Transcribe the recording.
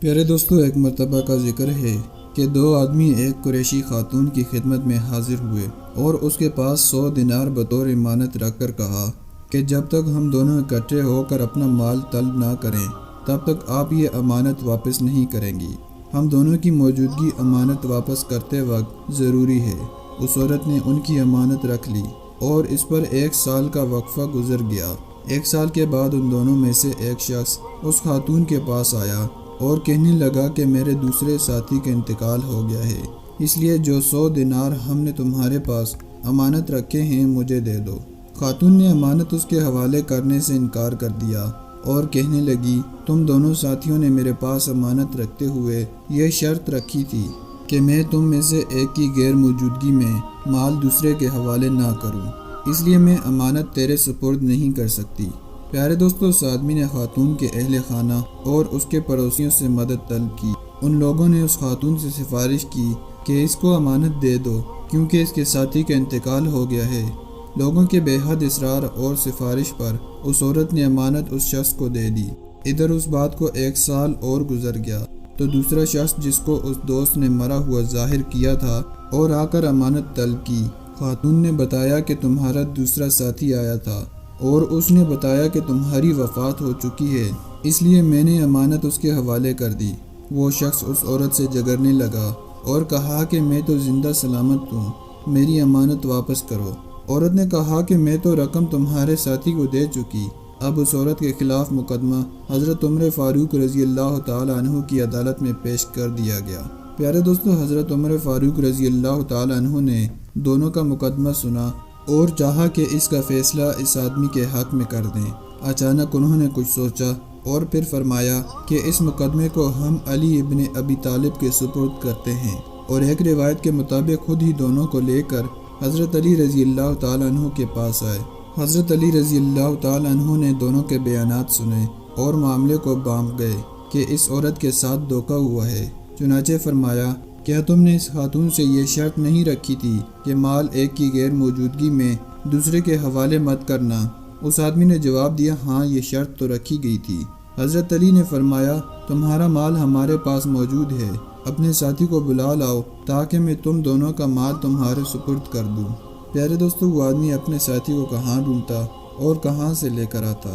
پیارے دوستو، ایک مرتبہ کا ذکر ہے کہ دو آدمی ایک قریشی خاتون کی خدمت میں حاضر ہوئے اور اس کے پاس 100 دینار بطور امانت رکھ کر کہا کہ جب تک ہم دونوں اکٹھے ہو کر اپنا مال طلب نہ کریں تب تک آپ یہ امانت واپس نہیں کریں گی۔ ہم دونوں کی موجودگی امانت واپس کرتے وقت ضروری ہے۔ اس عورت نے ان کی امانت رکھ لی اور اس پر 1 سال کا وقفہ گزر گیا۔ 1 سال کے بعد ان دونوں میں سے ایک شخص اس خاتون کے پاس آیا اور کہنے لگا کہ میرے دوسرے ساتھی کا انتقال ہو گیا ہے، اس لیے جو 100 دینار ہم نے تمہارے پاس امانت رکھے ہیں مجھے دے دو۔ خاتون نے امانت اس کے حوالے کرنے سے انکار کر دیا اور کہنے لگی، تم دونوں ساتھیوں نے میرے پاس امانت رکھتے ہوئے یہ شرط رکھی تھی کہ میں تم میں سے ایک کی غیر موجودگی میں مال دوسرے کے حوالے نہ کروں، اس لیے میں امانت تیرے سپرد نہیں کر سکتی۔ پیارے دوستو، اس آدمی نے خاتون کے اہل خانہ اور اس کے پڑوسیوں سے مدد طلب کی۔ ان لوگوں نے اس خاتون سے سفارش کی کہ اس کو امانت دے دو کیونکہ اس کے ساتھی کا انتقال ہو گیا ہے۔ لوگوں کے بے حد اصرار اور سفارش پر اس عورت نے امانت اس شخص کو دے دی۔ ادھر اس بات کو 1 سال اور گزر گیا تو دوسرا شخص جس کو اس دوست نے مرا ہوا ظاہر کیا تھا اور آ کر امانت طلب کی۔ خاتون نے بتایا کہ تمہارا دوسرا ساتھی آیا تھا اور اس نے بتایا کہ تمہاری وفات ہو چکی ہے، اس لیے میں نے امانت اس کے حوالے کر دی۔ وہ شخص اس عورت سے جھگڑنے لگا اور کہا کہ میں تو زندہ سلامت ہوں، میری امانت واپس کرو۔ عورت نے کہا کہ میں تو رقم تمہارے ساتھی کو دے چکی۔ اب اس عورت کے خلاف مقدمہ حضرت عمر فاروق رضی اللہ تعالی عنہ کی عدالت میں پیش کر دیا گیا۔ پیارے دوستو، حضرت عمر فاروق رضی اللہ تعالی عنہ نے دونوں کا مقدمہ سنا اور چاہا کہ اس کا فیصلہ اس آدمی کے حق میں کر دیں۔ اچانک انہوں نے کچھ سوچا اور پھر فرمایا کہ اس مقدمے کو ہم علی ابن ابی طالب کے سپرد کرتے ہیں، اور ایک روایت کے مطابق خود ہی دونوں کو لے کر حضرت علی رضی اللہ تعالی عنہ کے پاس آئے۔ حضرت علی رضی اللہ تعالی عنہ نے دونوں کے بیانات سنے اور معاملے کو بانپ گئے کہ اس عورت کے ساتھ دھوکہ ہوا ہے۔ چنانچہ فرمایا، کیا تم نے اس خاتون سے یہ شرط نہیں رکھی تھی کہ مال ایک کی غیر موجودگی میں دوسرے کے حوالے مت کرنا؟ اس آدمی نے جواب دیا، ہاں یہ شرط تو رکھی گئی تھی۔ حضرت علی نے فرمایا، تمہارا مال ہمارے پاس موجود ہے، اپنے ساتھی کو بلا لاؤ تاکہ میں تم دونوں کا مال تمہارے سپرد کر دوں۔ پیارے دوستو، وہ آدمی اپنے ساتھی کو کہاں ڈھونڈتا اور کہاں سے لے کر آتا؟